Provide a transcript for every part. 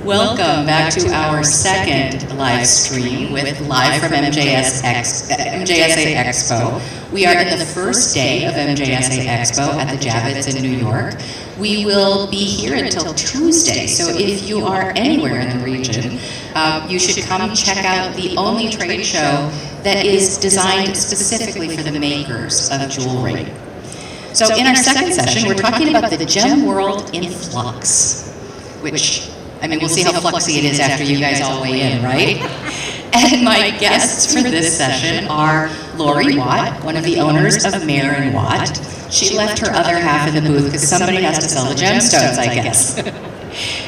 Welcome back to our second live stream live from MJSA Expo. We are in the first day of MJSA Expo at the Javits in New York. We will be here until Tuesday, so if you are anywhere in the region, you should come check out the only trade show that is designed specifically for the makers of jewelry. So in our second session, we're talking about the gem world in flux, which, I mean, we'll see how fluxy it is after you guys all weigh in, right? And my guests for this session are Laurie Watt, one of the owners of Mayer & Watt. She left her other half in the booth because somebody has to sell the gemstones, I guess.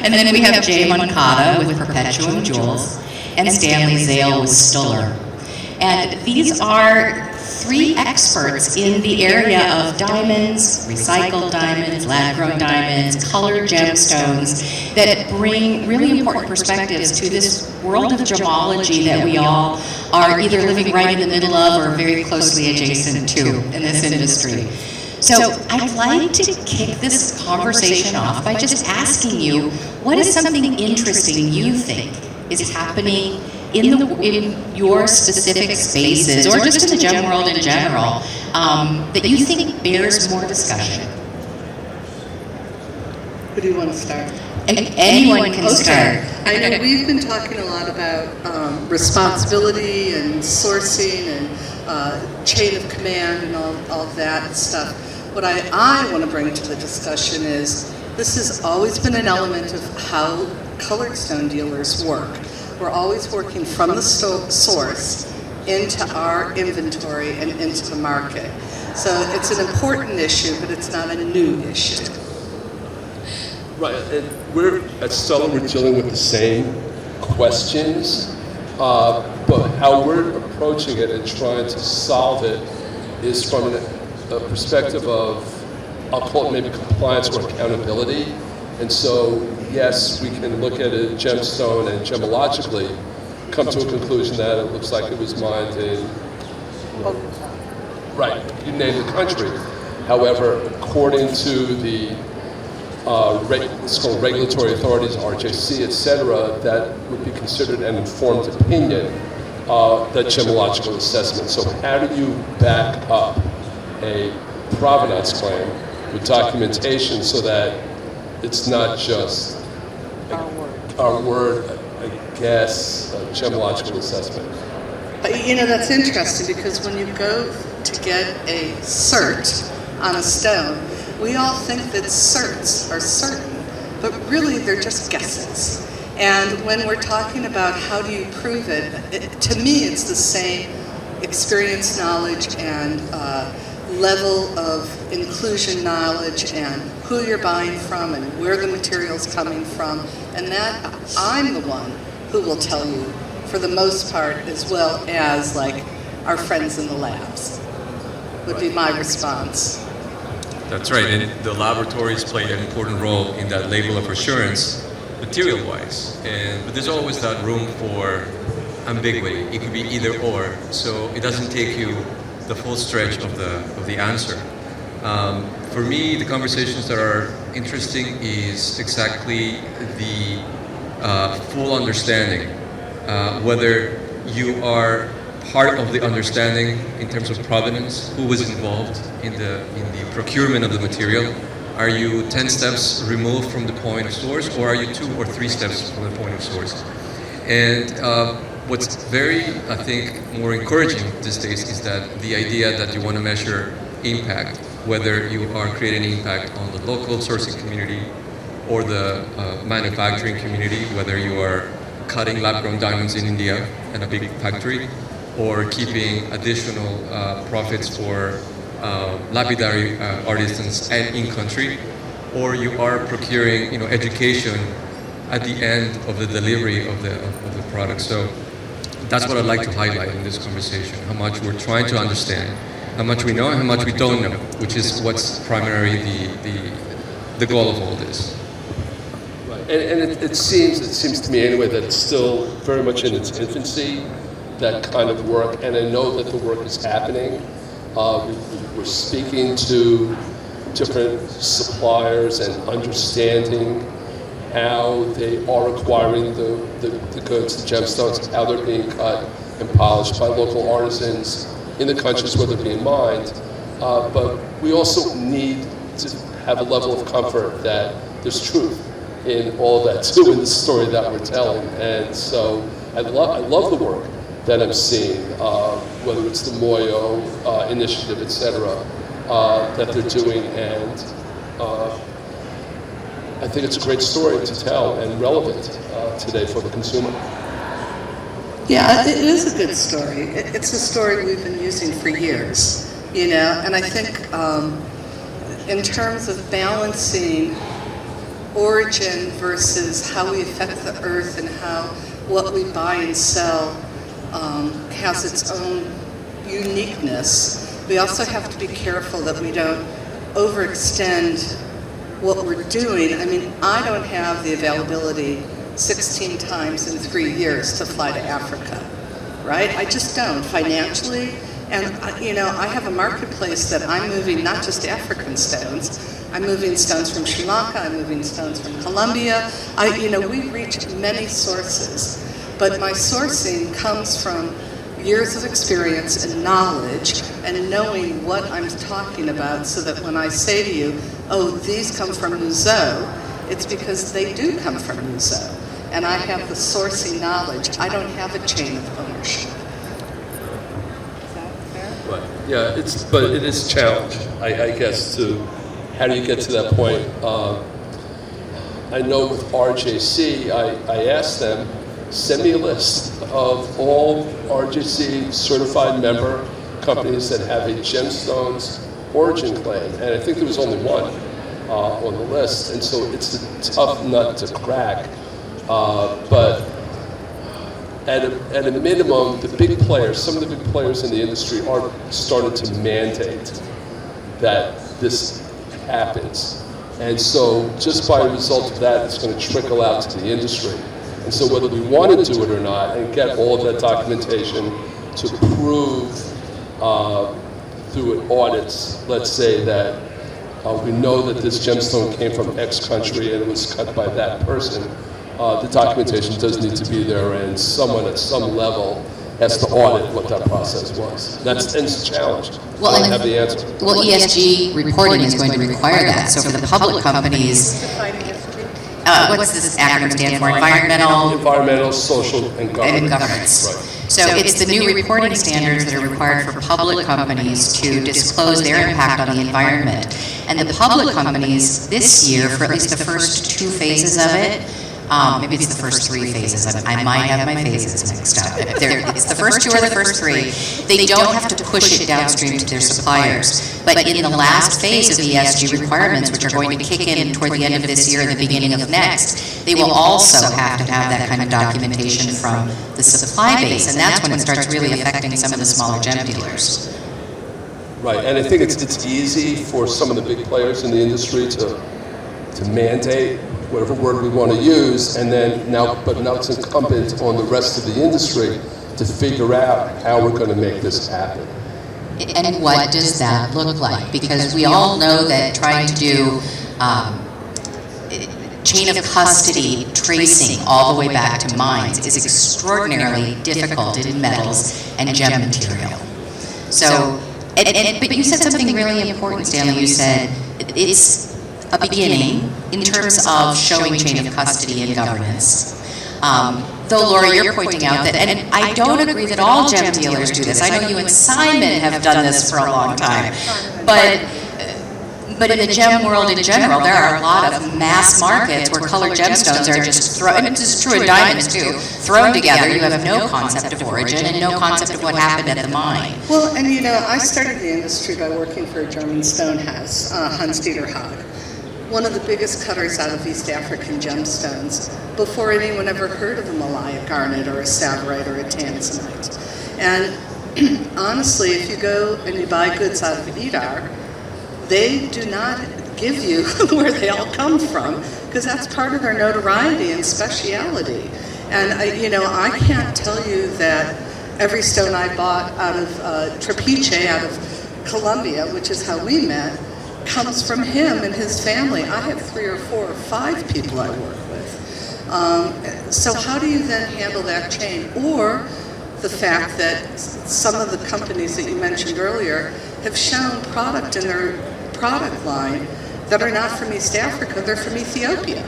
And then we have Jay Moncada with Perpetuum Jewels and Stanley Zale with Stuller. And these are three experts in the area of diamonds, recycled diamonds, lab-grown diamonds, colored gemstones that bring really important perspectives to this world of gemology that we all are either living right in the middle of or very closely adjacent to in this industry. So I'd like to kick this conversation off by just asking you, what is something interesting you think is happening in your specific spaces, or just in the gem world in general, that you think bears more discussion? Who do you want to start? Anyone can start. I know we've been talking a lot about responsibility and sourcing and chain of command and all that stuff. What I want to bring to the discussion is this has always been an element of how colored stone dealers work. We're always working from the source into our inventory and into the market. So it's an important issue, but it's not a new issue. Right, and we're at Stuller, we're dealing with the same questions, but how we're approaching it and trying to solve it is from a perspective of, I'll call it maybe compliance or accountability. And so, yes, we can look at a gemstone and gemologically come to a conclusion that it looks like it was mined in, right, you name the country. However, according to the it's called regulatory authorities, RJC, et cetera, that would be considered an informed opinion, that gemological assessment. So how do you back up a provenance claim with documentation so that it's not just our word, I guess, gemological assessment? You know, that's interesting because when you go to get a cert on a stone, we all think that certs are certain, but really they're just guesses. And when we're talking about how do you prove it, to me it's the same experience, knowledge, and level of inclusion knowledge and who you're buying from and where the material's coming from, and that I'm the one who will tell you for the most part, as well as like our friends in the labs, would be my response. That's right, and the laboratories play an important role in that label of assurance, material-wise, but there's always that room for ambiguity. It could be either or, so it doesn't take you the full stretch of the answer. For me, the conversations that are interesting is exactly the full understanding, whether you are part of the understanding in terms of provenance, who was involved in the procurement of the material. Are you 10 steps removed from the point of source, or are you 2 or 3 steps from the point of source? And what's very, I think, more encouraging these days is that the idea that you want to measure impact, whether you are creating impact on the local sourcing community or the manufacturing community, whether you are cutting lab-grown diamonds in India in a big factory, or keeping additional profits for lapidary artisans and in-country, or you are procuring, education at the end of the delivery of the product. So that's what I'd like to highlight in this conversation, how much we're trying to understand, how much we know and how much we don't know, which is what's primarily the goal of all this. Right. And it seems to me anyway that it's still very much in its infancy, that kind of work, and I know that the work is happening. We're speaking to different suppliers and understanding how they are acquiring the goods, the gemstones, how they're being cut and polished by local artisans in the countries where they're being mined. But we also need to have a level of comfort that there's truth in all that too, in the story that we're telling. And so I love the work that I'm seeing, whether it's the Moyo initiative, et cetera, that they're doing. And I think it's a great story to tell and relevant today for the consumer. Yeah, it is a good story. It's a story we've been using for years, you know, and I think in terms of balancing origin versus how we affect the earth and how what we buy and sell has its own uniqueness, we also have to be careful that we don't overextend what we're doing. I mean, I don't have the availability 16 times in 3 years to fly to Africa, right? I just don't, financially. And, you know, I have a marketplace that I'm moving not just African stones, I'm moving stones from Sri Lanka, I'm moving stones from Colombia. You know, we reach many sources, but my sourcing comes from years of experience and knowledge and knowing what I'm talking about, so that when I say to you, oh, these come from Museau, it's because they do come from Museau. And I have the sourcing knowledge. I don't have a chain of ownership. Is that fair? Right. Yeah, but it is a challenge, I guess, to how do you get to that point? I know with RJC, I asked them, send me a list of all RJC certified member companies that have a gemstones origin claim, and I think there was only one on the list, and so it's a tough nut to crack. But at a minimum, the big players, some of the big players in the industry are starting to mandate that this happens. And so just by a result of that, it's going to trickle out to the industry. And so whether we want to do it or not and get all of that documentation to prove through audits, let's say that we know that this gemstone came from X country and it was cut by that person, the documentation does need to be there, and someone at some level has to audit what that process was. And it's a challenge. Well, I don't have the answer. Well, ESG reporting is going to require that. So for the public companies, what's this acronym stand for? Environmental, social, and governance. Right. So it's the new reporting standards that are required for public companies to disclose their impact on the environment. And the public companies this year, for at least the first 2 phases of it, maybe it's the first 3 phases of it. I might have my phases mixed up. It's the first 2 or the first 3. They don't have to push it downstream to their suppliers. But in the last phase of ESG requirements, which are going to kick in toward the end of this year and the beginning of next, they will also have to have that kind of documentation from the supply base. And that's when it starts really affecting some of the smaller gem dealers. Right, and I think it's easy for some of the big players in the industry to mandate whatever word we want to use, and then now it's incumbent on the rest of the industry to figure out how we're going to make this happen. And what does that look like? Because we all know that trying to do chain of custody tracing all the way back to mines is extraordinarily difficult in metals and gem material. So, but you said something really important, Stanley. You said it's a beginning in terms of showing chain of custody and governance. Though, Laurie, you're pointing out that, and I don't agree that all gem dealers do this. I know you and Simon have done this for a long time. But in the gem world in general, there are a lot of mass markets where colored gemstones are just thrown, and this is true in diamonds too, thrown together. You have no concept of origin and no concept of what happened at the mine. Well, and you know, I started the industry by working for a German stone house, Hans-Dieter Haag, one of the biggest cutters out of East African gemstones, before anyone ever heard of a Malaya garnet or a Savarite or a Tanzanite. And honestly, if you go and you buy goods out of Idar, they do not give you where they all come from, because that's part of their notoriety and speciality. And I can't tell you that every stone I bought out of Trapiche, out of Colombia, which is how we met, comes from him and his family. I have 3 or 4 or 5 people I work with. So how do you then handle that chain? Or the fact that some of the companies that you mentioned earlier have shown product in their product line that are not from East Africa, they're from Ethiopia.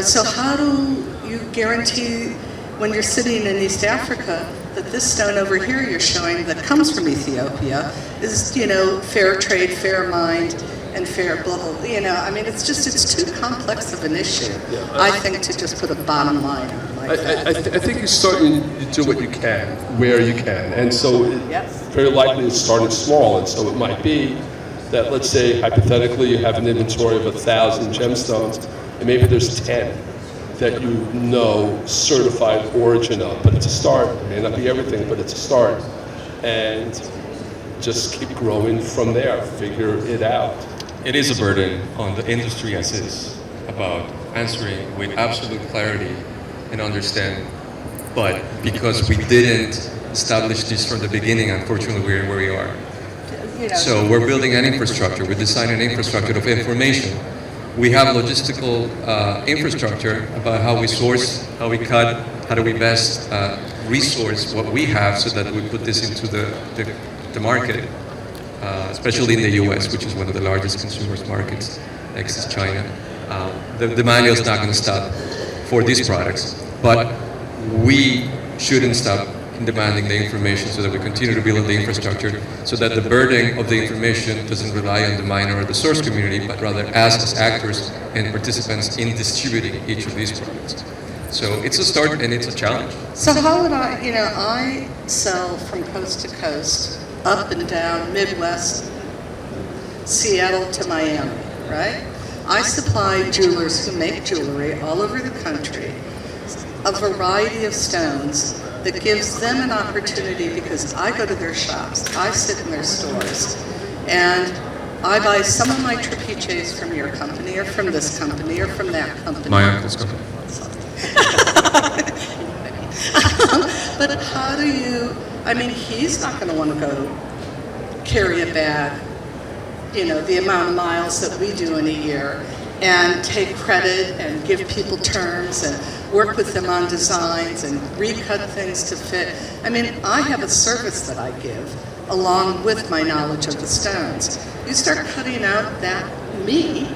So how do you guarantee when you're sitting in East Africa that this stone over here you're showing that comes from Ethiopia is, fair trade, fair mind, and fair blah, blah, it's too complex of an issue, I think, to just put a bottom line on it like that. I think you're starting to do what you can, where you can. And so very likely it's starting small. And so it might be that, let's say, hypothetically, you have an inventory of 1,000 gemstones, and maybe there's 10 that you know certified origin of. But it's a start. It may not be everything, but it's a start. And just keep growing from there. Figure it out. It is a burden on the industry as is about answering with absolute clarity and understanding. But because we didn't establish this from the beginning, unfortunately, we're where we are. So we're building an infrastructure. We're designing an infrastructure of information. We have logistical infrastructure about how we source, how we cut, how do we best resource what we have so that we put this into the market. Especially in the U.S., which is one of the largest consumers markets, next is China. The manual is not going to stop for these products, but we shouldn't stop in demanding the information so that we continue to build the infrastructure so that the burden of the information doesn't rely on the miner or the source community, but rather us as actors and participants in distributing each of these products. So it's a start and it's a challenge. So how would I sell from coast to coast, up and down, Midwest, Seattle to Miami, right? I supply jewelers who make jewelry all over the country, a variety of stones that gives them an opportunity because I go to their shops, I sit in their stores, and I buy some of my trapezies from your company or from this company or from that company. My uncle's company. But how do you, he's not going to want to go carry a bag, the amount of miles that we do in a year, and take credit and give people terms and work with them on designs and recut things to fit. I have a service that I give along with my knowledge of the stones. You start cutting out that me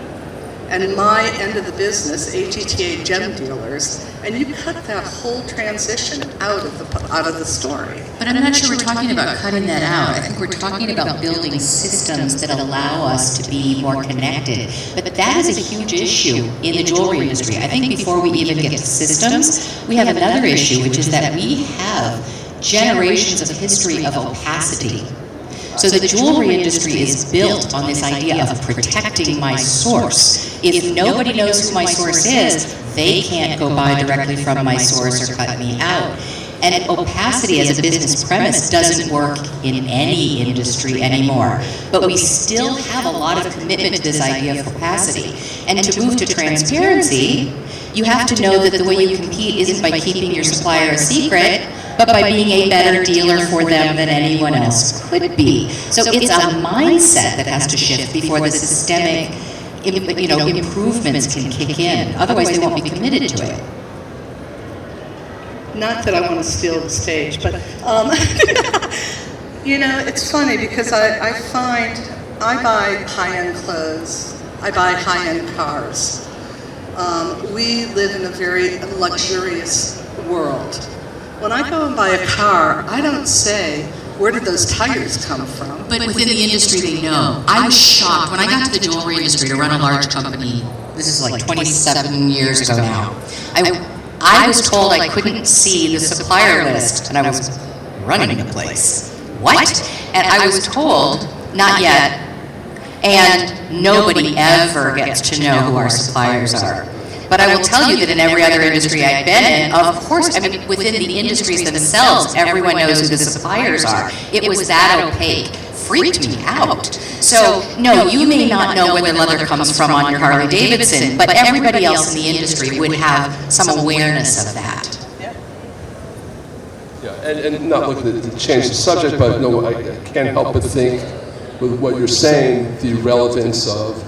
and my end of the business, AGTA gem dealers, and you cut that whole transition out of the story. But I'm not sure we're talking about cutting that out. I think we're talking about building systems that allow us to be more connected. But that is a huge issue in the jewelry industry. I think before we even get to systems, we have another issue, which is that we have generations of history of opacity. So the jewelry industry is built on this idea of protecting my source. If nobody knows who my source is, they can't go buy directly from my source or cut me out. And opacity as a business premise doesn't work in any industry anymore. But we still have a lot of commitment to this idea of opacity. And to move to transparency, you have to know that the way you compete isn't by keeping your supplier a secret, but by being a better dealer for them than anyone else could be. So it's a mindset that has to shift before the systemic improvements can kick in. Otherwise, they won't be committed to it. Not that I want to steal the stage, but it's funny because I find I buy high-end clothes, I buy high-end cars. We live in a very luxurious world. When I go and buy a car, I don't say, where did those tires come from? But within the industry, they know. I was shocked when I got to the jewelry industry to run a large company. This is like 27 years ago now. I was told I couldn't see the supplier list, and I was running the place. What? And I was told, not yet, and nobody ever gets to know who our suppliers are. But I will tell you that in every other industry I've been in, of course, within the industries themselves, everyone knows who the suppliers are. It was that opaque. Freaked me out. So, no, you may not know where the leather comes from on your Harley Davidson, but everybody else in the industry would have some awareness of that. Yeah, and not looking to change the subject, but no, I can't help but think with what you're saying, the relevance of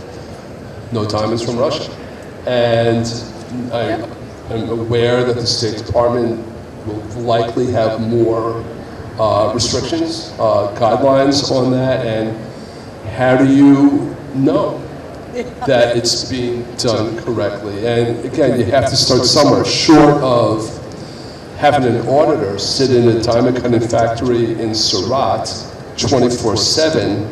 no diamonds from Russia. And am aware that the State Department will likely have more restrictions, guidelines on that, and how do you know that it's being done correctly? And again, you have to start somewhere, short of having an auditor sit in a diamond cutting factory in Surat 24/7,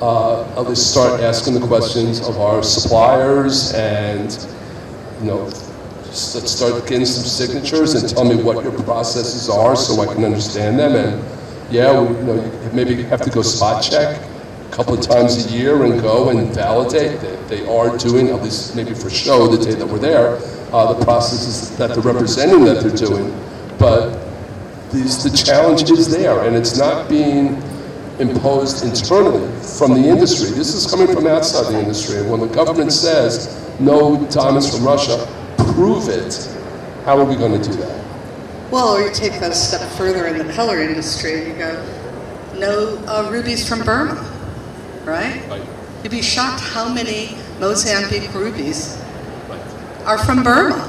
at least start asking the questions of our suppliers, and let's start getting some signatures and tell me what your processes are so I can understand them. And you maybe have to go spot check a couple of times a year and go and validate that they are doing, at least maybe for show the day that we're there, the processes that they're representing that they're doing. But the challenge is there, and it's not being imposed internally from the industry. This is coming from outside the industry. And when the government says no diamonds from Russia, prove it, how are we going to do that? Well, or you take that a step further in the color industry, you go, no rubies from Burma, right? You'd be shocked how many Mozambique rubies are from Burma,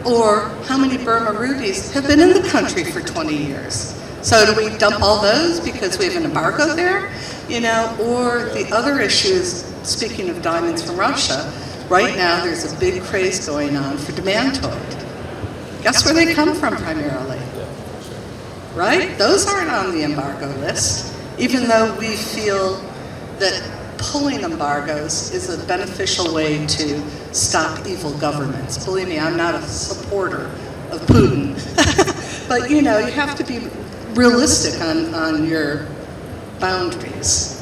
or how many Burma rubies have been in the country for 20 years. So do we dump all those because we have an embargo there? Or the other issues, speaking of diamonds from Russia, right now there's a big craze going on for demantoid. Guess where they come from primarily? Right? Those aren't on the embargo list, even though we feel that pulling embargoes is a beneficial way to stop evil governments. Believe me, I'm not a supporter of Putin. But you have to be realistic on your boundaries.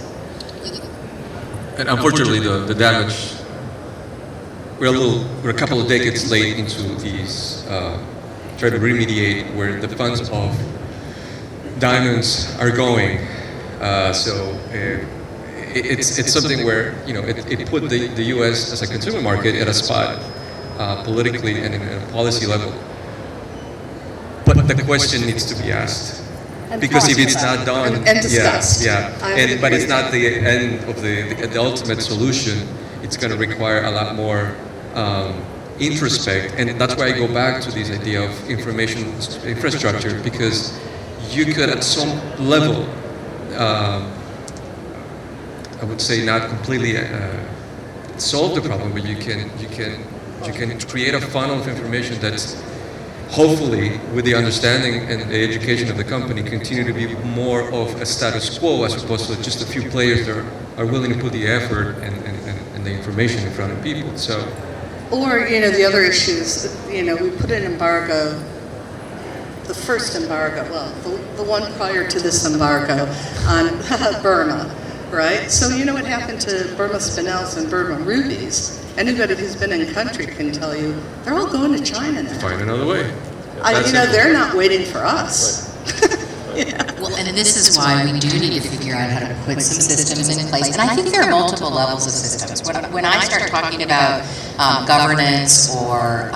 And unfortunately, the damage, we're a couple of decades late into these, trying to remediate where the funds of diamonds are going. It's something where it put the U.S. as a consumer market at a spot politically and in a policy level. But the question needs to be asked, because if it's not done, and discussed. But it's not the end of the ultimate solution. It's going to require a lot more introspect, and that's why I go back to this idea of information infrastructure, because you could at some level. I would say not completely solve the problem, but you can create a funnel of information that's hopefully, with the understanding and the education of the company, continue to be more of a status quo as opposed to just a few players that are willing to put the effort and the information in front of people. So, or the other issues, we put an embargo. The first embargo, well, the one prior to this embargo on Burma. Right? So what happened to Burma spinels and Burma rubies? Anybody who's been in country can tell you they're all going to China now. Find another way. They're not waiting for us. Well, and this is why we do need to figure out how to put some systems in place. And I think there are multiple levels of systems. When I start talking about governance or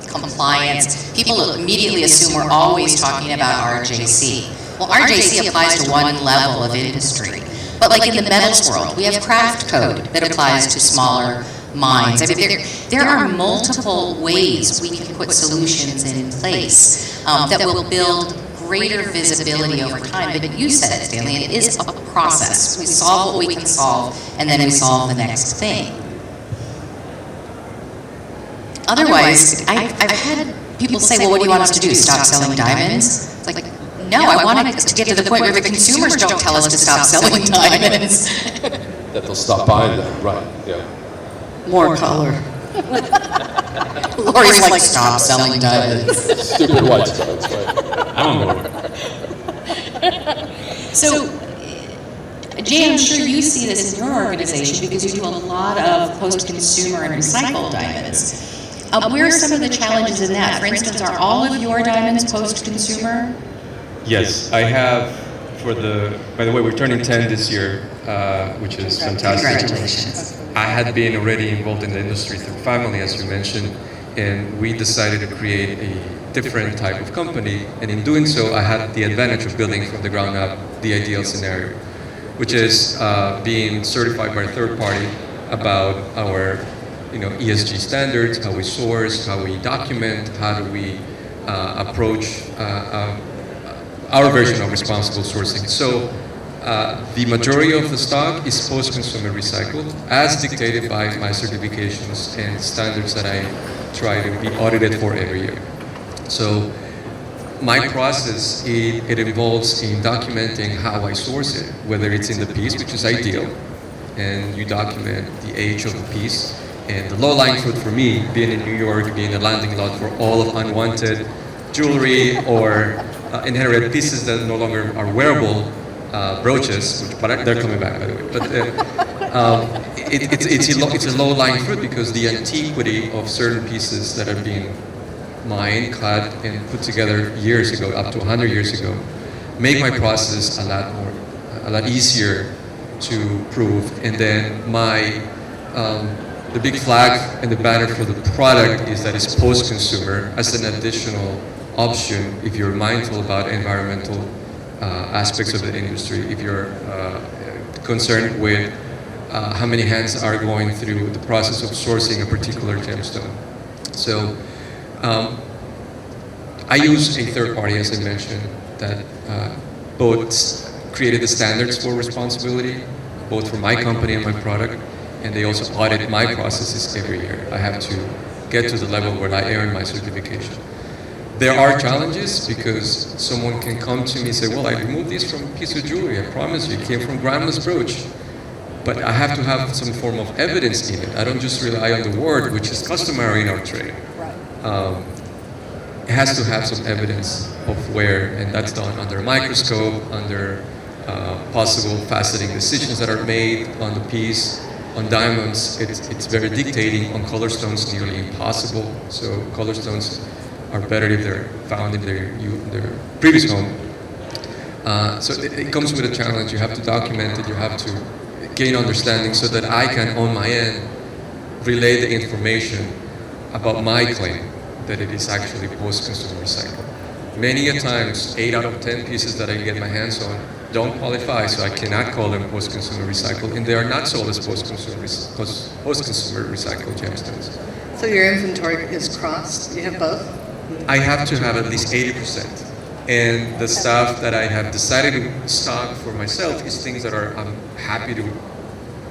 compliance, people immediately assume we're always talking about RJC. Well, RJC applies to one level of industry. But like in the metals world, we have craft code that applies to smaller mines. I mean, there are multiple ways we can put solutions in place that will build greater visibility over time. But you said it, Stanley, it is a process. We solve what we can solve, and then we solve the next thing. Otherwise, I've had people say, well, what do you want us to do, stop selling diamonds? It's like, no, I want us to get to the point where the consumers don't tell us to stop selling diamonds. That they'll stop buying them, right, yeah. More color. Laurie's like, stop selling diamonds. Stupid white stones, right. I'm on board. So, Jay, I'm sure you see this in your organization because you do a lot of post-consumer and recycled diamonds. Where are some of the challenges in that? For instance, are all of your diamonds post-consumer? Yes, I have by the way, we're turning 10 this year, which is fantastic. Congratulations. I had been already involved in the industry through family, as you mentioned, and we decided to create a different type of company, and in doing so, I had the advantage of building from the ground up the ideal scenario, which is being certified by a third party about our ESG standards, how we source, how we document, how do we approach our version of responsible sourcing. So the majority of the stock is post-consumer recycled, as dictated by my certifications and standards that I try to be audited for every year. So my process, it involves in documenting how I source it, whether it's in the piece, which is ideal, and you document the age of the piece. And the low-lying fruit for me, being in New York, being a landing lot for all of unwanted jewelry or inherited pieces that no longer are wearable, brooches, but they're coming back, by the way. But it's a low-lying fruit because the antiquity of certain pieces that are being mined, clad, and put together years ago, up to 100 years ago, make my process a lot easier to prove. And then the big flag and the banner for the product is that it's post-consumer as an additional option if you're mindful about environmental aspects of the industry, if you're concerned with how many hands are going through the process of sourcing a particular gemstone. So I use a third party, as I mentioned, that both created the standards for responsibility, both for my company and my product, and they also audit my processes every year. I have to get to the level where I earn my certification. There are challenges because someone can come to me and say, well, I removed this from a piece of jewelry, I promise you, it came from grandma's brooch. But I have to have some form of evidence in it. I don't just rely on the word, which is customary in our trade. It has to have some evidence of where, and that's done under a microscope, under possible faceting decisions that are made on the piece. On diamonds, it's very dictating. On color stones, nearly impossible. So color stones are better if they're found in their previous home. So it comes with a challenge. You have to document it. You have to gain understanding so that I can, on my end, relay the information about my claim that it is actually post-consumer recycled. Many a times, 8 out of 10 pieces that I get my hands on don't qualify, so I cannot call them post-consumer recycled, and they are not sold as post-consumer recycled gemstones. So your inventory is crossed? You have both? I have to have at least 80%. And the stuff that I have decided to stock for myself is things that I'm happy to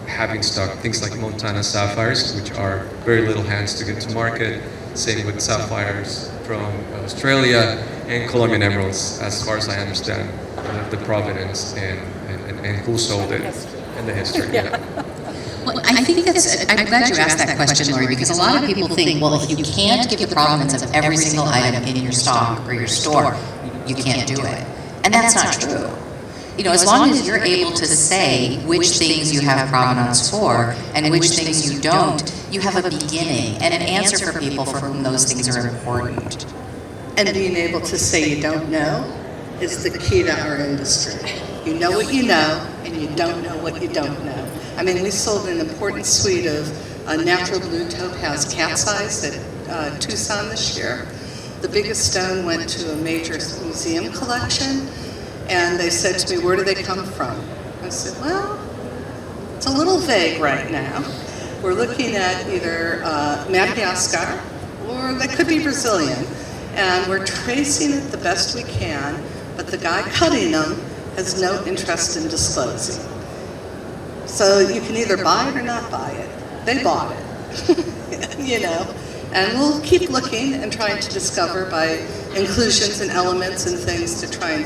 have in stock. Things like Montana sapphires, which are very little hands to get to market. Same with sapphires from Australia, and Colombian emeralds, as far as I understand the provenance and who sold it and the history. Yeah. Well, I think I'm glad you asked that question, Laurie, because a lot of people think, well, if you can't give the provenance of every single item in your stock or your store, you can't do it. And that's not true. As long as you're able to say which things you have provenance for and which things you don't, you have a beginning and an answer for people for whom those things are important. And being able to say you don't know is the key to our industry. You know what you know, and you don't know what you don't know. I mean, we sold an important suite of natural blue topaz cat's eyes at Tucson this year. The biggest stone went to a major museum collection, and they said to me, where do they come from? I said, well, it's a little vague right now. We're looking at either Madagascar, or they could be Brazilian, and we're tracing it the best we can, but the guy cutting them has no interest in disclosing. So you can either buy it or not buy it. They bought it, And we'll keep looking and trying to discover by inclusions and elements and things to try and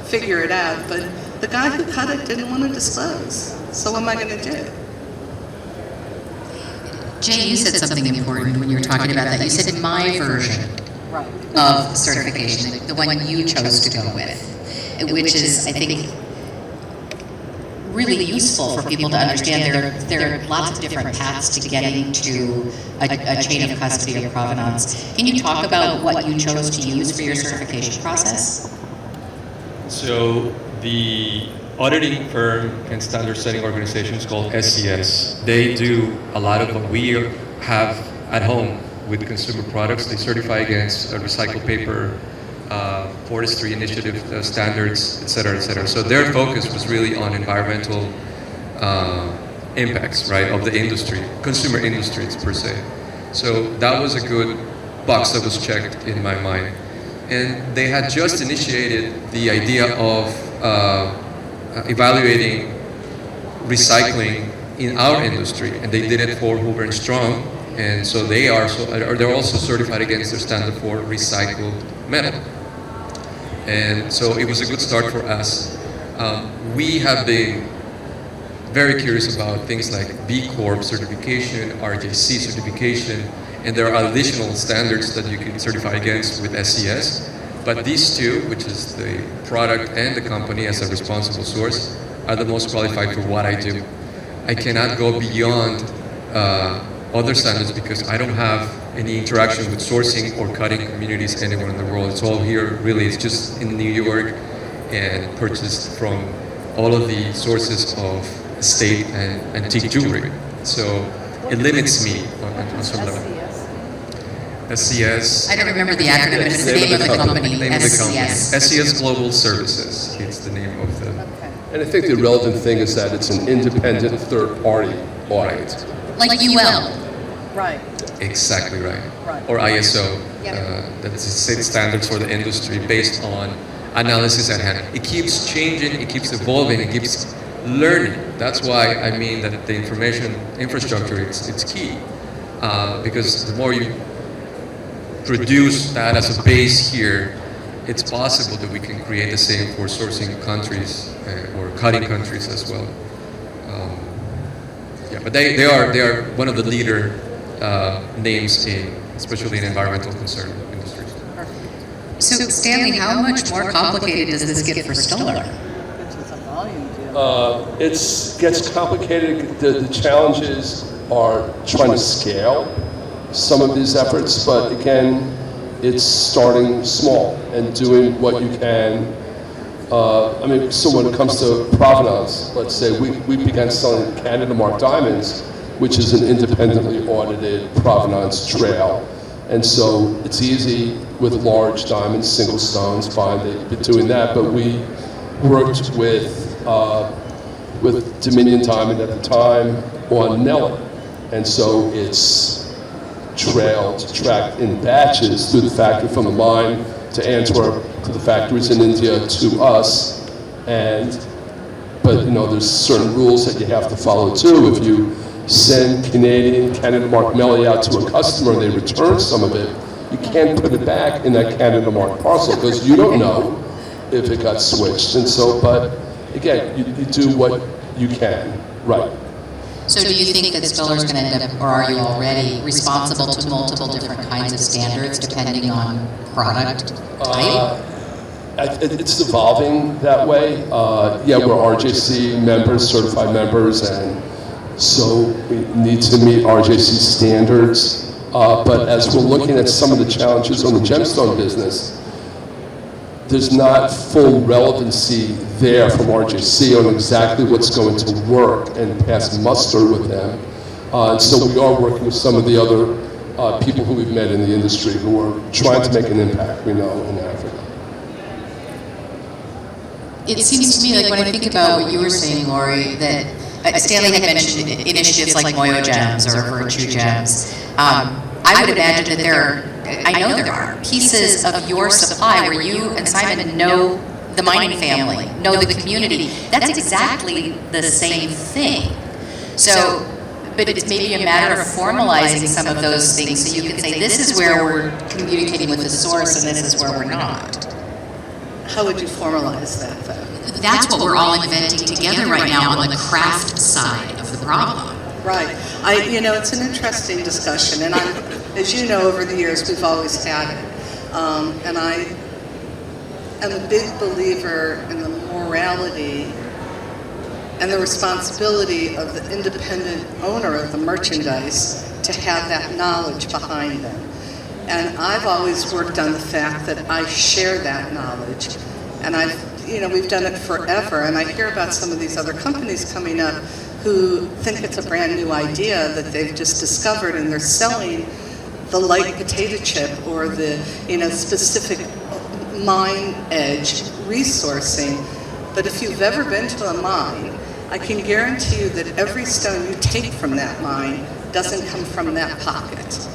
figure it out. But the guy who cut it didn't want to disclose. So what am I going to do? Jay, you said something important when you were talking about that. You said my version of certification, the one you chose to go with, which is, I think, really useful for people to understand. There are lots of different paths to getting to a chain of custody of provenance. Can you talk about what you chose to use for your certification process? So the auditing firm and standard setting organization is called SES. They do a lot of what we have at home with consumer products. They certify against recycled paper, forestry initiative standards, et cetera, et cetera. So their focus was really on environmental impacts, right, of the industry, consumer industries per se. So that was a good box that was checked in my mind. And they had just initiated the idea of evaluating recycling in our industry, and they did it for Hoover and Strong, and so they're also certified against their standard for recycled metal. And so it was a good start for us. We have been very curious about things like B Corp certification, RJC certification, and there are additional standards that you can certify against with SES. But these two, which is the product and the company as a responsible source, are the most qualified for what I do. I cannot go beyond other standards because I don't have any interaction with sourcing or cutting communities anywhere in the world. It's all here, really. It's just in New York and purchased from all of the sources of estate and antique jewelry. So it limits me on some level. SCS. I don't remember the acronym, but it's the name of the company. SCS. SCS Global Services. It's the name of the. And I think the relevant thing is that it's an independent third-party audit. Like UL. Right. Exactly right. Right. Or ISO. Yep. That is a set standards for the industry based on analysis at hand. It keeps changing, it keeps evolving, it keeps learning. That's why I mean that the information infrastructure, it's key. Because the more you produce that as a base here, it's possible that we can create the same for sourcing countries or cutting countries as well. But they are one of the leader names especially in environmental concern industries. So Stanley, how much more complicated does this get for Stuller? It's a volume deal. It gets complicated. The challenges are trying to scale some of these efforts, but again, it's starting small and doing what you can. So when it comes to provenance, let's say we began selling Canada Mark diamonds, which is an independently audited provenance trail. And so it's easy with large diamonds, single stones, fine, they've been doing that, but we worked with Dominion Diamond at the time on Nelly. And so it's tracked in batches through the factory from the mine to Antwerp, to the factories in India, to us. But there's certain rules that you have to follow too. If you send Canada Mark Melly out to a customer and they return some of it, you can't put it back in that Canada Mark parcel because you don't know if it got switched. And so, but again, you do what you can, right? So do you think that Stuller's going to end up, or are you already, responsible to multiple different kinds of standards depending on product type? It's evolving that way. We're RJC members, certified members, and so we need to meet RJC standards. But as we're looking at some of the challenges on the gemstone business, there's not full relevancy there from RJC on exactly what's going to work and pass muster with them. So we are working with some of the other people who we've met in the industry who are trying to make an impact, in Africa. It seems to me like when I think about what you were saying, Laurie, that Stanley had mentioned initiatives like Moyo Gems or Virtue Gems. I would imagine that I know there are pieces of your supply where you and Simon know the mining family, know the community. That's exactly the same thing. So, but it's maybe a matter of formalizing some of those things so you can say, this is where we're communicating with the source and this is where we're not. How would you formalize that, though? That's what we're all inventing together right now on the craft side of the problem. Right. It's an interesting discussion, and as you know, over the years, we've always had it. And I am a big believer in the morality and the responsibility of the independent owner of the merchandise to have that knowledge behind them. And I've always worked on the fact that I share that knowledge. And we've done it forever. And I hear about some of these other companies coming up who think it's a brand new idea that they've just discovered, and they're selling the light potato chip or the specific mine edge resourcing. But if you've ever been to a mine I can guarantee you that every stone you take from that mine doesn't come from that pocket,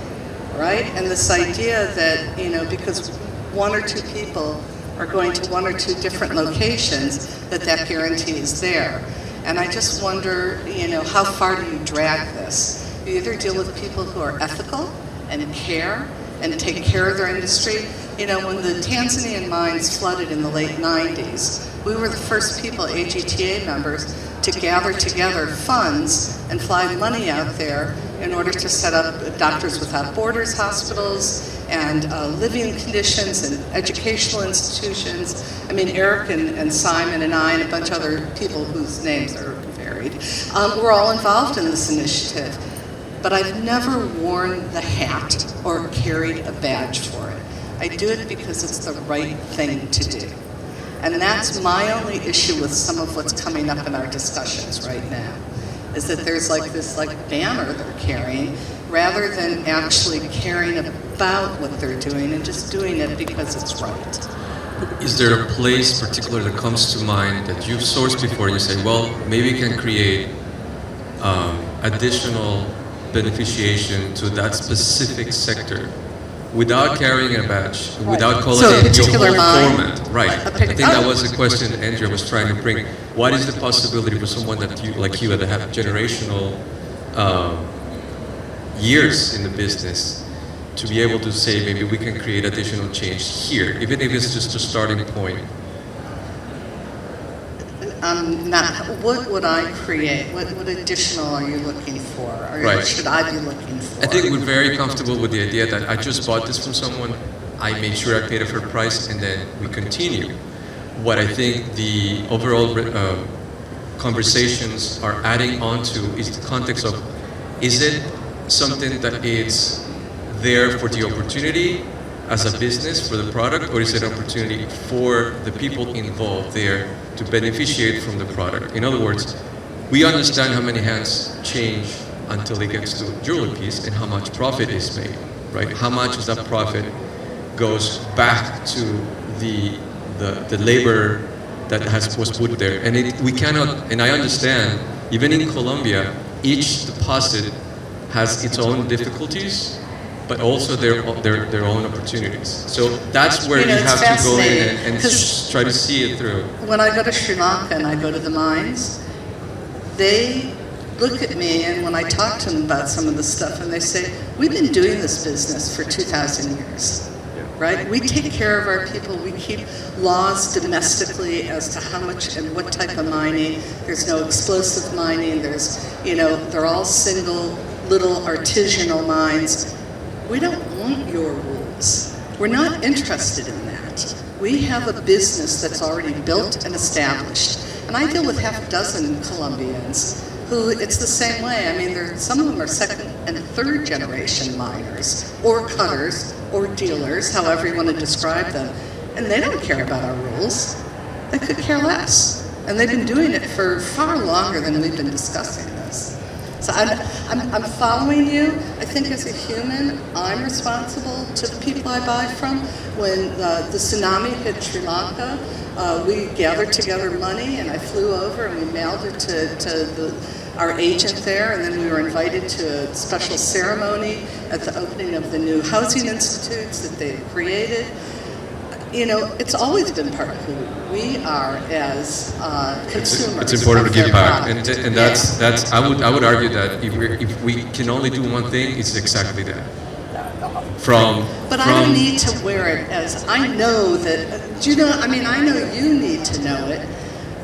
right? And this idea that, because one or two people are going to one or two different locations, that guarantee is there. And I just wonder, how far do you drag this? You either deal with people who are ethical and care and take care of their industry. When the Tanzanian mines flooded in the late 90s, we were the first people, AGTA members, to gather together funds and fly money out there in order to set up Doctors Without Borders hospitals and living conditions and educational institutions. I mean, Eric and Simon and I and a bunch of other people whose names are varied, were all involved in this initiative. But I've never worn the hat or carried a badge for it. I do it because it's the right thing to do. And that's my only issue with some of what's coming up in our discussions right now, is that there's this banner they're carrying, rather than actually caring about what they're doing and just doing it because it's right. Is there a place particular that comes to mind that you've sourced before and you say, well, maybe we can create additional beneficiation to that specific sector without carrying a badge, without calling it your whole format? Right. I think that was the question Andrea was trying to bring. What is the possibility for someone that like you that have generational years in the business to be able to say maybe we can create additional change here, even if it's just a starting point? What would I create? What additional are you looking for? Or Right. what should I be looking for? I think we're very comfortable with the idea that I just bought this from someone, I made sure I paid a fair price, and then we continue. What I think the overall conversations are adding on to is the context of, is it something that is there for the opportunity as a business for the product, or is it an opportunity for the people involved there to beneficiate from the product? In other words, we understand how many hands change until it gets to a jewelry piece and how much profit is made, right? How much of that profit goes back to the labor that was put there. And we cannot, and I understand, even in Colombia, each deposit has its own difficulties, but also their own opportunities. So that's where you have to go in and try to see it through. When I go to Sri Lanka and I go to the mines, they look at me, and when I talk to them about some of the stuff, and they say, we've been doing this business for 2,000 years, right? We take care of our people. We keep laws domestically as to how much and what type of mining. There's no explosive mining. They're all single little artisanal mines. We don't want your rules. We're not interested in that. We have a business that's already built and established. And I deal with half a dozen Colombians who, it's the same way. I mean, some of them are second and third generation miners, or cutters, or dealers, however you want to describe them. And they don't care about our rules. They could care less. And they've been doing it for far longer than we've been discussing this. So I'm following you. I think as a human, I'm responsible to the people I buy from. When the tsunami hit Sri Lanka, we gathered together money, and I flew over and we mailed it to our agent there, and then we were invited to a special ceremony at the opening of the new housing institutes that they've created. It's always been part of who we are as consumers. It's important to give back, product. and that's. I would argue that if we can only do one thing, it's exactly that. But I don't need to wear it as, I know that, I know you need to know it,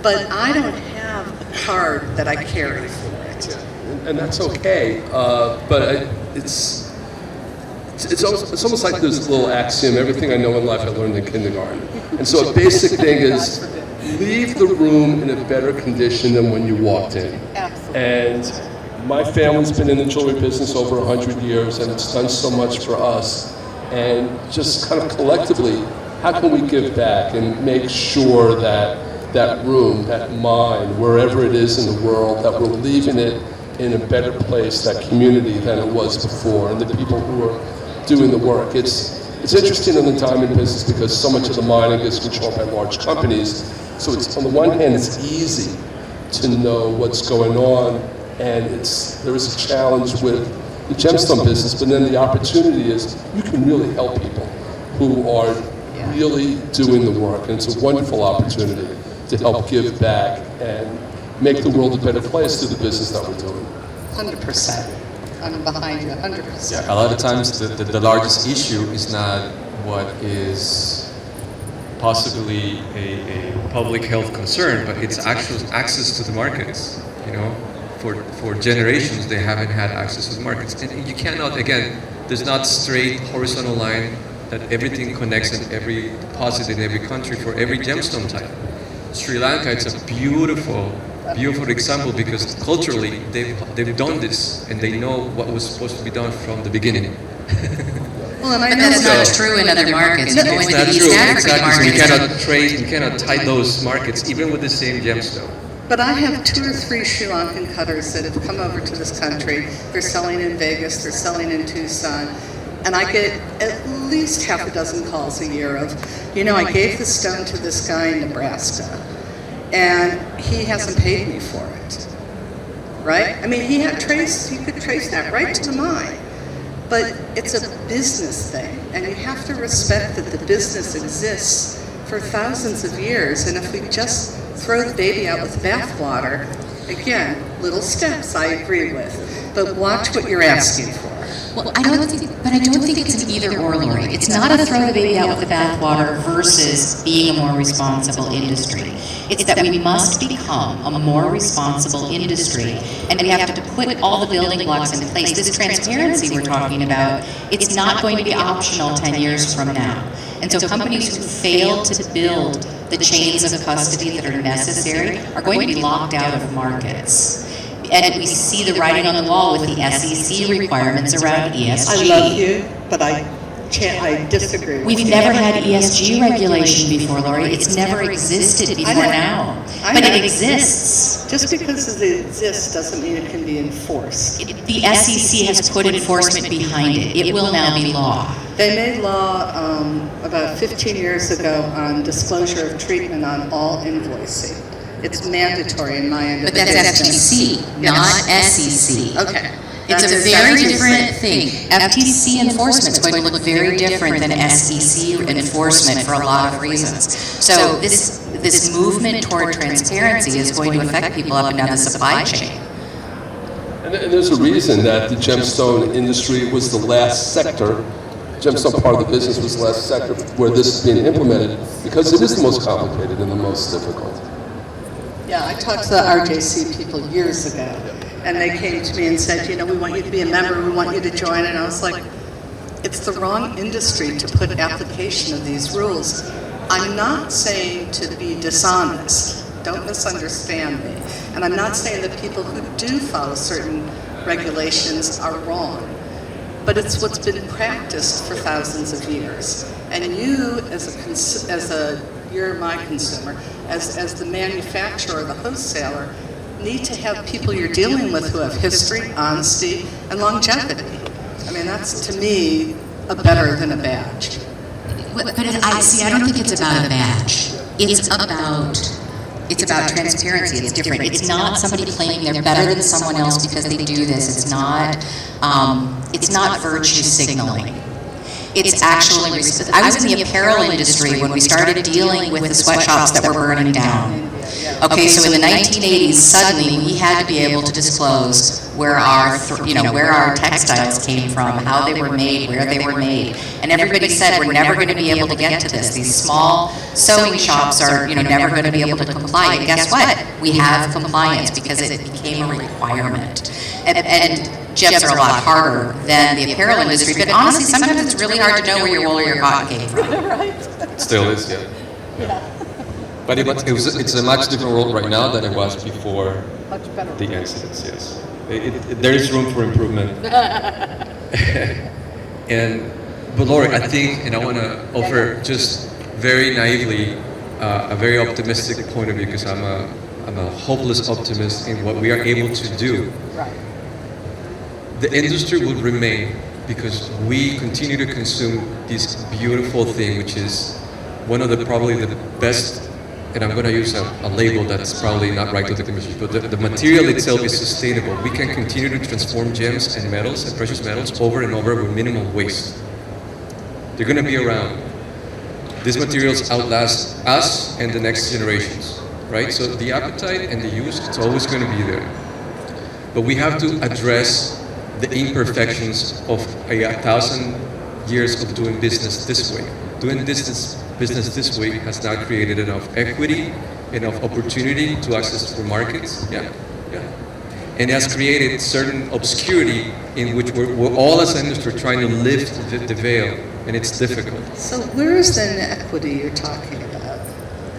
but I don't have a card that I carry for it. And that's okay, but it's almost like this little axiom, everything I know in life I learned in kindergarten. And so a basic thing is, leave the room in a better condition than when you walked in. Absolutely. And my family's been in the jewelry business over 100 years, and it's done so much for us. And just kind of collectively, how can we give back and make sure that that room, that mind, wherever it is in the world, that we're leaving it in a better place, that community, than it was before, and the people who are doing the work. It's interesting in the diamond business because so much of the mining is controlled by large companies. So it's, on the one hand, it's easy to know what's going on, and there is a challenge with the gemstone business, but then the opportunity is you can really help people who are really doing the work, and it's a wonderful opportunity to help give back and make the world a better place through the business that we're doing. 100%. I'm behind you, 100%. Yeah, a lot of times the largest issue is not what is possibly a public health concern, but it's actual access to the markets. You know, for generations they haven't had access to the markets, and you cannot, again, there's not straight horizontal line that everything connects in every deposit in every country for every gemstone type. Sri Lanka, it's a beautiful example because culturally they've done this and they know what was supposed to be done from the beginning. Well, and I But know that's not true in other markets. You go It's into not the true, East African exactly. So markets. you cannot tie those markets even with the same gemstone. But I have 2 or 3 Sri Lankan cutters that have come over to this country. They're selling in Vegas, they're selling in Tucson, and I get at least half a dozen calls a year of, I gave the stone to this guy in Nebraska, and he hasn't paid me for it, right? I mean, you could trace that right to the mine, but it's a business thing, and you have to respect that the business exists for thousands of years, and if we just throw the baby out with the bathwater, again, little steps I agree with, but watch what you're asking for. Well, I don't think it's an either or, Laurie. It's not a throw the baby out with the bathwater versus being a more responsible industry. It's that we must become a more responsible industry, and we have to put all the building blocks in place. This transparency we're talking about, it's not going to be optional 10 years from now. And so companies who fail to build the chains of custody that are necessary are going to be locked out of markets. And we see the writing on the wall with the SEC requirements around ESG. I love you, but I disagree with We've you. never had ESG regulation before, Laurie. It's never existed before now. But it exists. Just because it exists doesn't mean it can be enforced. The SEC has put enforcement behind it. It will now be law. They made law about 15 years ago on disclosure of treatment on all invoicing. It's mandatory in my end of But the that's business. FTC, not SEC. Okay. It's a very different thing. FTC enforcement is going to look very different than SEC enforcement for a lot of reasons. So this movement toward transparency is going to affect people up and down the supply chain. And there's a reason that the gemstone industry was the last sector, gemstone part of the business was the last sector where this is being implemented, because it is the most complicated and the most difficult. Yeah, I talked to the RJC people years ago, and they came to me and said, we want you to be a member, we want you to join, and I was like, it's the wrong industry to put application of these rules. I'm not saying to be dishonest, don't misunderstand me, and I'm not saying that people who do follow certain regulations are wrong, but it's what's been practiced for thousands of years, and you you're my consumer, as the manufacturer, the wholesaler, need to have people you're dealing with who have history, honesty, and longevity. I mean, that's, to me, a better than a badge. But I don't think it's about a badge. It's about transparency. It's different. It's not somebody claiming they're better than someone else because they do this. It's not virtue signaling. It's actually, I was in the apparel industry when we started dealing with the sweatshops that were burning down. Okay, so in the 1980s, suddenly we had to be able to disclose where our textiles came from, how they were made, where they were made. And everybody said, we're never going to be able to get to this. These small sewing shops are, never going to be able to comply. And guess what? We have compliance because it became a requirement. And gems are a lot harder than the apparel industry, but honestly, sometimes it's really hard to know where your wool or your cotton came from. It still is, yeah. But it's a much different world right now than it was before the incidents, yes. There is room for improvement. But Laurie, I think, and I want to offer just very naively a very optimistic point of view, because I'm a hopeless optimist in what we are able to do. Right. The industry will remain because we continue to consume this beautiful thing, which is one of probably the best and I'm going to use a label that's probably not right to the commission, but the material itself is sustainable. We can continue to transform gems and metals and precious metals over and over with minimal waste. They're going to be around. These materials outlast us and the next generations, right? So the appetite and the use, it's always going to be there. But we have to address the imperfections of 1,000 years of doing business this way. Doing business this way has not created enough equity, enough opportunity to access for markets. Yeah. And has created certain obscurity in which we're all as an industry trying to lift the veil, and it's difficult. So where is the inequity you're talking about?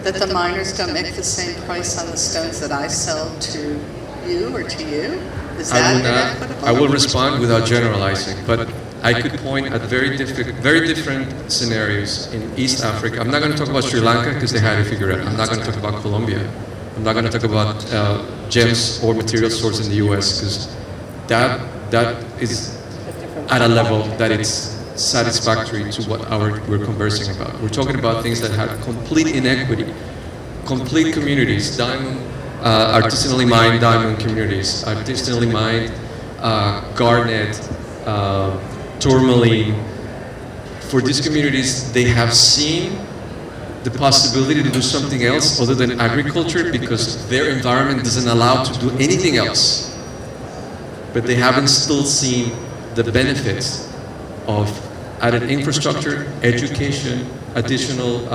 That the miners don't make the same price on the stones that I sell to you or to you? Is that inequitable? I will respond without generalizing, but I could point at very different scenarios in East Africa. I'm not going to talk about Sri Lanka because they had to figure it out. I'm not going to talk about Colombia. I'm not going to talk about gems or material source in the U.S. because that is at a level that it's satisfactory to what we're conversing about. We're talking about things that have complete inequity, complete communities, artisanally mined diamond communities, artisanally mined garnet, tourmaline. For these communities, they have seen the possibility to do something else other than agriculture because their environment doesn't allow to do anything else. But they haven't still seen the benefits of added infrastructure, education, additional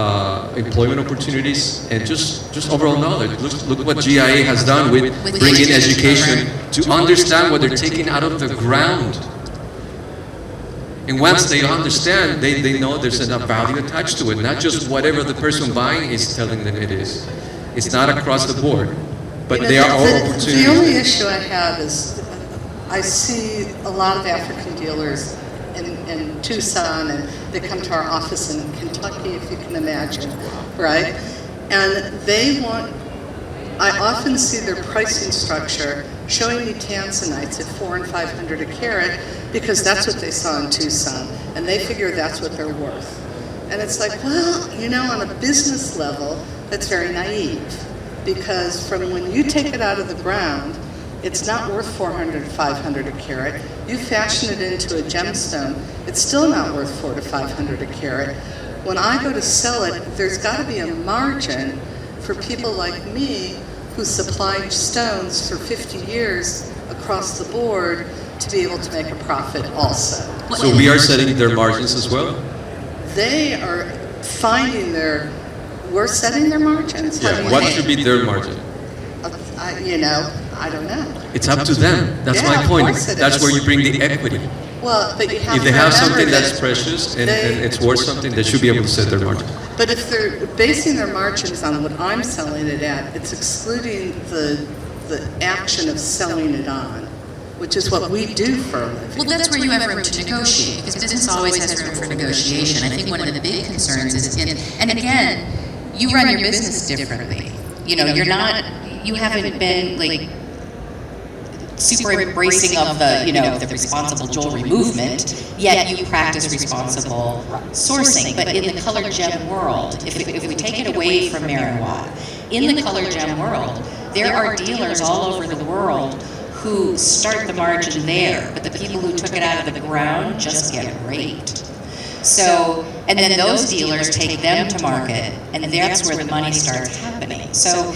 employment opportunities, and just overall knowledge. Look what GIA has done with bringing education to understand what they're taking out of the ground. And once they understand, they know there's enough value attached to it, not just whatever the person buying is telling them it is. It's not across the board, but they are all opportunities. The only issue I have is I see a lot of African dealers in Tucson, and they come to our office in Kentucky, if you can imagine, right? And I often see their pricing structure showing me tanzanites at $400 and $500 a carat because that's what they saw in Tucson, and they figure that's what they're worth. And it's like, well, on a business level, that's very naive, because from when you take it out of the ground, it's not worth $400 to $500 a carat. You fashion it into a gemstone, it's still not worth $400 to $500 a carat. When I go to sell it, there's got to be a margin for people like me who supplied stones for 50 years across the board to be able to make a profit also. So we are setting their margins as well? They are we're setting their margins. Yeah, what should be their margin? I don't know. It's up to them. That's my point. That's where you bring the equity. Well, but you have if they to have remember something that's precious and it's worth something, they should be able to set their margin. But if they're basing their margins on what I'm selling it at, it's excluding the action of selling it on, which is what we do for a living. Well, that's where you have room to negotiate, because business always has room for negotiation. I think one of the big concerns is and again, you run your business differently. You haven't been super embracing of the responsible jewelry movement, yet you practice responsible sourcing. But in the colored gem world, if we take it away from Laurie Watt, in the colored gem world, there are dealers all over the world who start the margin there, but the people who took it out of the ground just get raped. So, and then those dealers take them to market, and that's where the money starts happening. So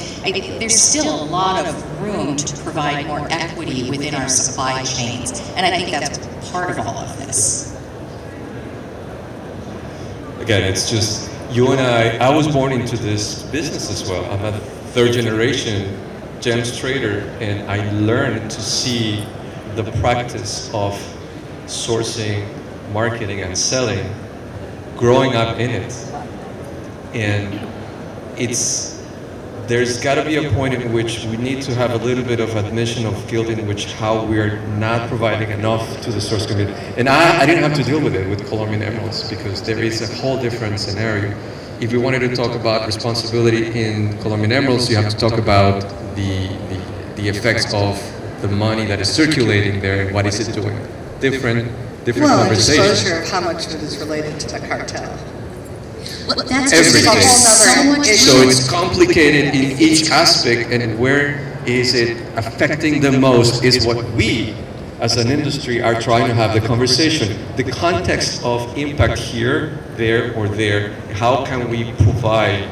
there's still a lot of room to provide more equity within our supply chains, and I think that's part of all of this. Again, it's just, you and I was born into this business as well. I'm a third generation gems trader, and I learned to see the practice of sourcing, marketing, and selling growing up in it. And there's got to be a point in which we need to have a little bit of admission of guilt in which how we're not providing enough to the source community. And I didn't have to deal with it with Colombian emeralds because there is a whole different scenario. If we wanted to talk about responsibility in Colombian emeralds, you have to talk about the effects of the money that is circulating there and what is it doing. Different Well, and conversation. disclosure of how much of it is related to the cartel. Well, that's just a everything. whole nother issue. So it's complicated in each aspect, and where is it affecting the most is what we, as an industry, are trying to have the conversation. The context of impact here, there, or there, how can we provide,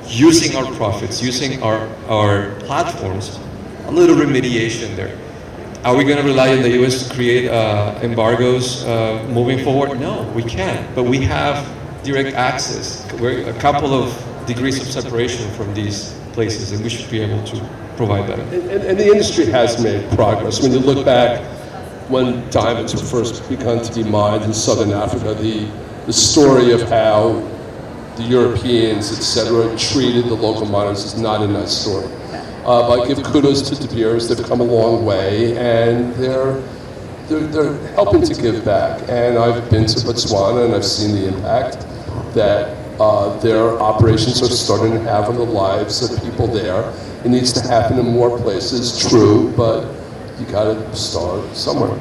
using our profits, using our platforms, a little remediation there. Are we going to rely on the U.S. to create embargoes moving forward? No, we can't. But we have direct access. We're a couple of degrees of separation from these places, and we should be able to provide that. And the industry has made progress. When you look back when diamonds were first begun to be mined in southern Africa, the story of how the Europeans, etc., treated the local miners is not a nice story. But I give kudos to De Beers. They've come a long way, and they're helping to give back. And I've been to Botswana, and I've seen the impact that their operations are starting to have on the lives of people there. It needs to happen in more places, true, but you got to start somewhere.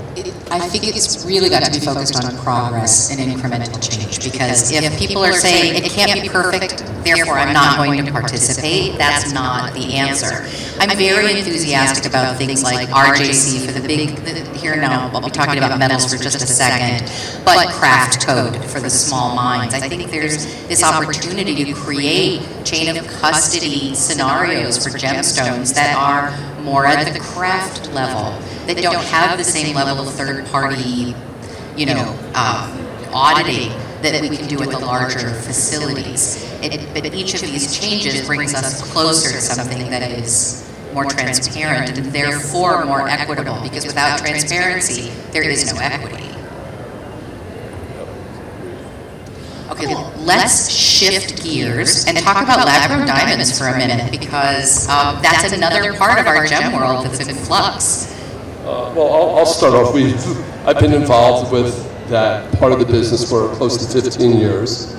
I think it's really got to be focused on progress and incremental change, because if people are saying it can't be perfect, therefore I'm not going to participate, that's not the answer. I'm very enthusiastic about things like RJC for the big, here now, I'll be talking about metals for just a second, but craft code for the small mines. I think there's this opportunity to create chain of custody scenarios for gemstones that are more at the craft level, that don't have the same level of third-party, auditing that we can do at the larger facilities. But each of these changes brings us closer to something that is more transparent and therefore more equitable, because without transparency, there is no equity. Okay, let's shift gears and talk about lab-grown diamonds for a minute, because that's another part of our gem world that's in flux. Well, I'll start off. I've been involved with that part of the business for close to 15 years.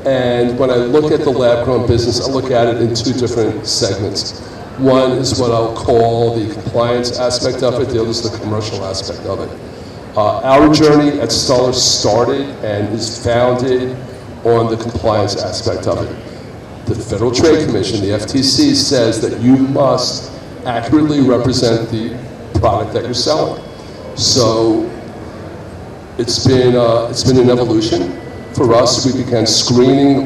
And when I look at the lab-grown business, I look at it in two different segments. One is what I'll call the compliance aspect of it. The other is the commercial aspect of it. Our journey at Stuller started and is founded on the compliance aspect of it. The Federal Trade Commission, the FTC, says that you must accurately represent the product that you're selling. So it's been an evolution. For us, we began screening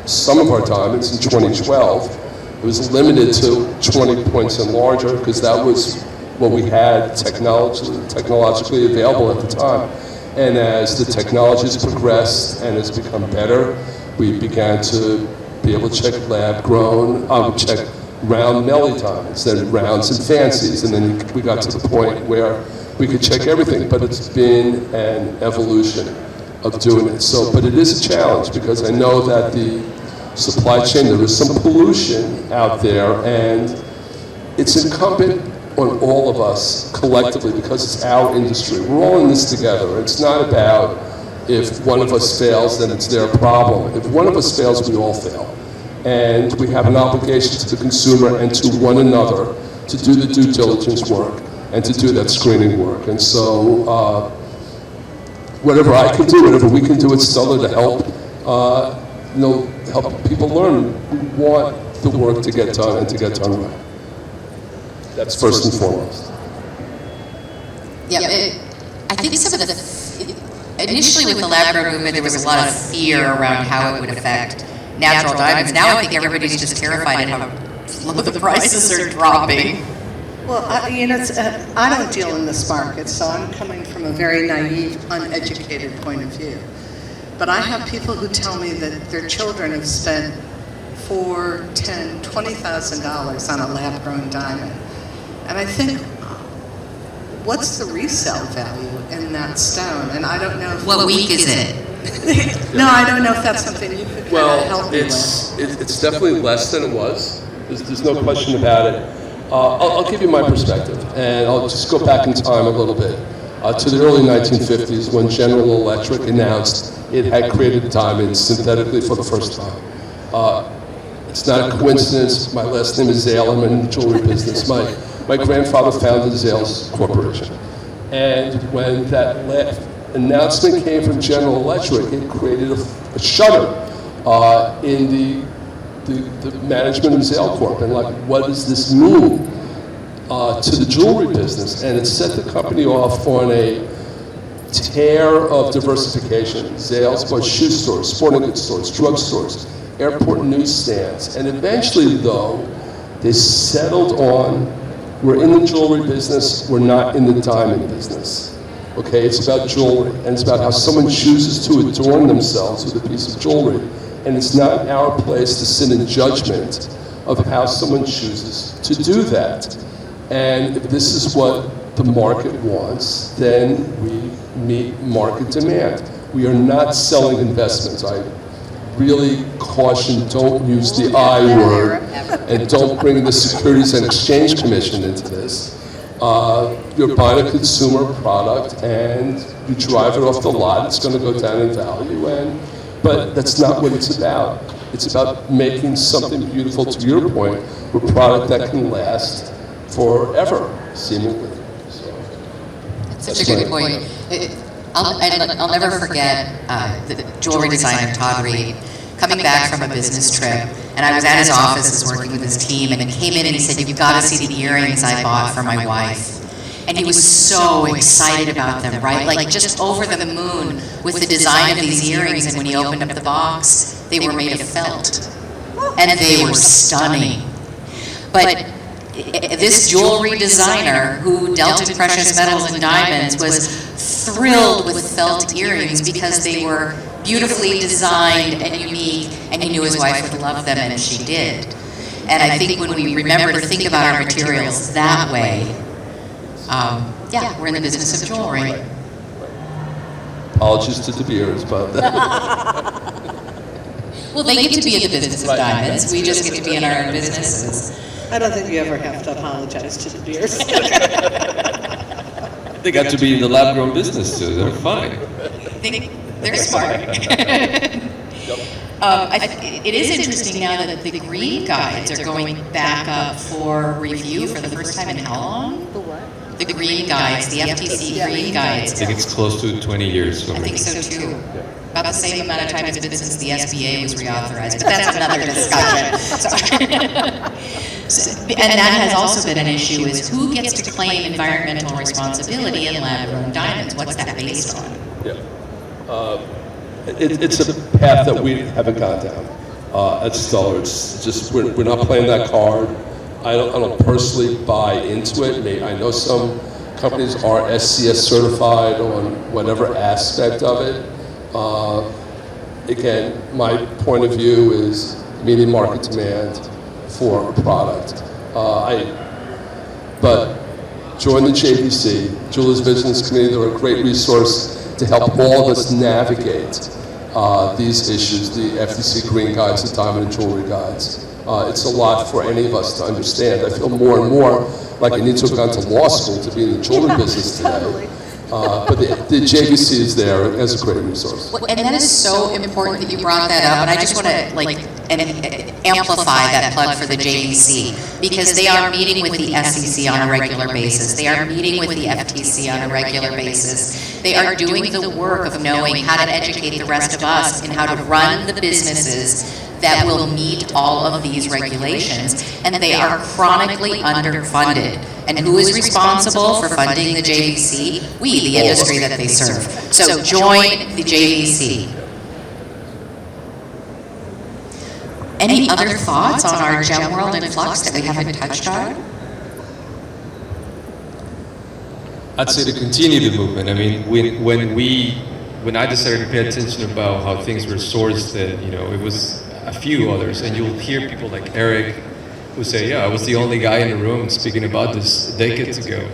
some of our diamonds in 2012. It was limited to 20 points and larger, because that was what we had technologically available at the time. And as the technology has progressed and has become better, we began to be able to check lab-grown, check round melly diamonds, then rounds and fancies, and then we got to the point where we could check everything. But it's been an evolution of doing it. But it is a challenge, because I know that the supply chain, there is some pollution out there, and it's incumbent on all of us collectively, because it's our industry. We're all in this together. It's not about if one of us fails, then it's their problem. If one of us fails, we all fail. And we have an obligation to the consumer and to one another to do the due diligence work and to do that screening work. And so whatever I can do, whatever we can do at Stuller to help, help people learn, we want the work to get done and to get done right. That's first and foremost. Yeah, I think some of initially with the lab-grown movement, there was a lot of fear around how it would affect natural diamonds. Now I think everybody's just terrified at how low the prices are dropping. Well, I don't deal in this market, so I'm coming from a very naive, uneducated point of view. But I have people who tell me that their children have spent $4,000, $10,000, $20,000 on a lab-grown diamond. And I think, what's the resale value in that stone? And I don't know if... What week is it? No, I don't know if that's something you could help me with. It's definitely less than it was. There's no question about it. I'll give you my perspective, and I'll just go back in time a little bit to the early 1950s, when General Electric announced it had created diamonds synthetically for the first time. It's not a coincidence. My last name is Zale. I'm in the jewelry business. My grandfather founded Zale's Corporation. And when that announcement came from General Electric, it created a shudder in the management of Zale Corp. And like, what does this mean to the jewelry business? And it set the company off on a tear of diversification. Zales bought shoe stores, sporting goods stores, drug stores, airport newsstands. And eventually, though, they settled on, we're in the jewelry business, we're not in the diamond business. Okay, it's about jewelry, and it's about how someone chooses to adorn themselves with a piece of jewelry. And it's not our place to sit in judgment of how someone chooses to do that. And if this is what the market wants, then we meet market demand. We are not selling investments. I really caution, don't use the I word, and don't bring the Securities and Exchange Commission into this. You're buying a consumer product and you drive it off the lot, it's going to go down in value, but that's not what it's about. It's about making something beautiful, to your point, a product that can last forever, seemingly. So, Such a good point. I'll never forget the jewelry designer, Todd Reed, coming back from a business trip, and I was at his office working with his team, and he came in and he said, "You've got to see the earrings I bought for my wife." And he was so excited about them, right? Like just over the moon with the design of these earrings, and when he opened up the box, they were made of felt. And they were stunning. But this jewelry designer who dealt in precious metals and diamonds was thrilled with felt earrings because they were beautifully designed and unique, and he knew his wife would love them, and she did. And I think when we remember to think about our materials that way, we're in the business of jewelry. Apologies to De Beers, but... Well, they get to be in the business of diamonds. We just get to be in our own businesses. I don't think you ever have to apologize to the beers. They got to be in the lab-grown business too. They're fine. They're smart. It is interesting now that the green guides are going back up for review for the first time in how long? The what? The green guides, the FTC green guides. I think it's close to 20 years. I think so too. About the same amount of time it's been since the SBA was reauthorized, but that's another discussion. And that has also been an issue, is who gets to claim environmental responsibility in lab-grown diamonds? What's that based on? Yeah. It's a path that we haven't gone down at Stuller. It's just, we're not playing that card. I don't personally buy into it. I know some companies are SCS certified on whatever aspect of it. Again, my point of view is meeting market demand for a product. But join the JVC, Jewelers Business Committee. They're a great resource to help all of us navigate these issues, the FTC green guides, the diamond and jewelry guides. It's a lot for any of us to understand. I feel more and more like I need to have gone to law school to be in the jewelry business today. But the JVC is there as a great resource. Well, and that is so important that you brought that up, and I just want to amplify that plug for the JVC, because they are meeting with the SEC on a regular basis. They are meeting with the FTC on a regular basis. They are doing the work of knowing how to educate the rest of us in how to run the businesses that will meet all of these regulations, and they are chronically underfunded. And who is responsible for funding the JVC? We, the industry that they serve. So join the JVC. Any other thoughts on our gem world and Flux that we haven't touched on? I'd say to continue the movement. I mean, when I decided to pay attention about how things were sourced, it was a few others, and you'll hear people like Eric who say, yeah, I was the only guy in the room speaking about this decades ago.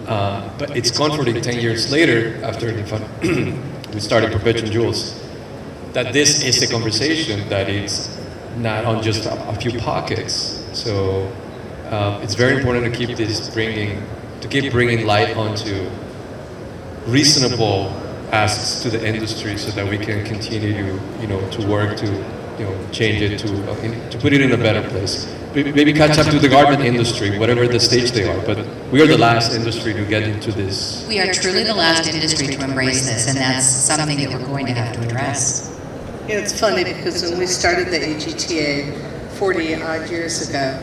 But it's comforting 10 years later, after we started Perpetuum Jewels, that this is a conversation that is not on just a few pockets. So it's very important to keep bringing light onto reasonable asks to the industry, so that we can continue to work to change it to put it in a better place. Maybe catch up to the garment industry, whatever the stage they are. But we are the last industry to get into this. We are truly the last industry to embrace this, and that's something that we're going to have to address. It's funny because when we started the AGTA 40-odd years ago,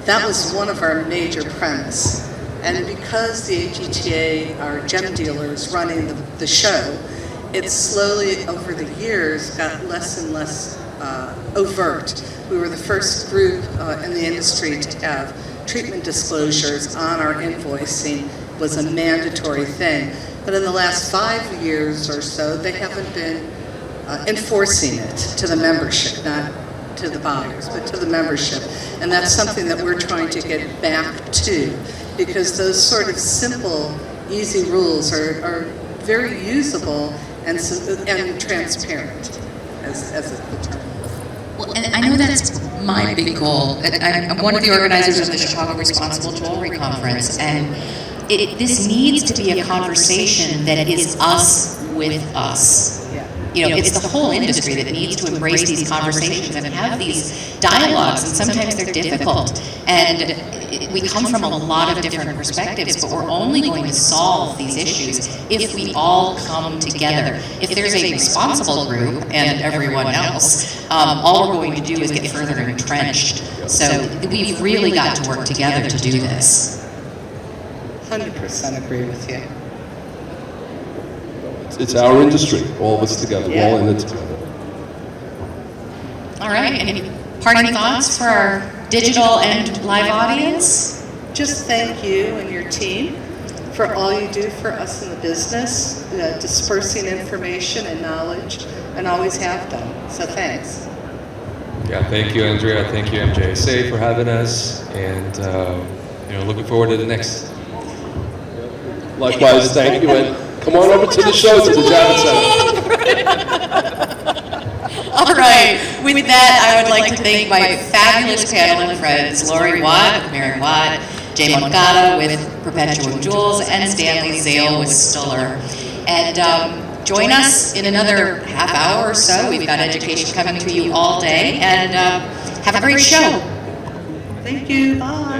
that was one of our major premise. And because the AGTA are gem dealers running the show, it slowly, over the years, got less and less overt. We were the first group in the industry to have treatment disclosures on our invoicing was a mandatory thing. But in the last 5 years or so, they haven't been enforcing it to the membership, not to the buyers, but to the membership. And that's something that we're trying to get back to, because those sort of simple, easy rules are very usable and transparent, as the term. Well, and I know that's my big goal. I'm one of the organizers of the Chicago Responsible Jewelry Conference, and this needs to be a conversation that is us with us. It's the whole industry that needs to embrace these conversations and have these dialogues, and sometimes they're difficult. And we come from a lot of different perspectives, but we're only going to solve these issues if we all come together. If there's a responsible group and everyone else, all we're going to do is get further entrenched. So we've really got to work together to do this. 100% agree with you. It's our industry, all of us together, we're all in it together. All right, any parting thoughts for our digital and live audience? Just thank you and your team for all you do for us in the business, dispersing information and knowledge, and always have done. So thanks. Yeah, thank you, Andrea. Thank you, MJSA, for having us, and looking forward to the next. Likewise, thank you, and come on over to the show, to the Javits Center. All right, with that, I would like to thank my fabulous panel and friends, Laurie Watt with Laurie Watt, Jay Moncada with Perpetuum Jewels, and Stanley Zale with Stuller. And join us in another half hour or so. We've got education coming to you all day, and have a great show. Thank you. Bye.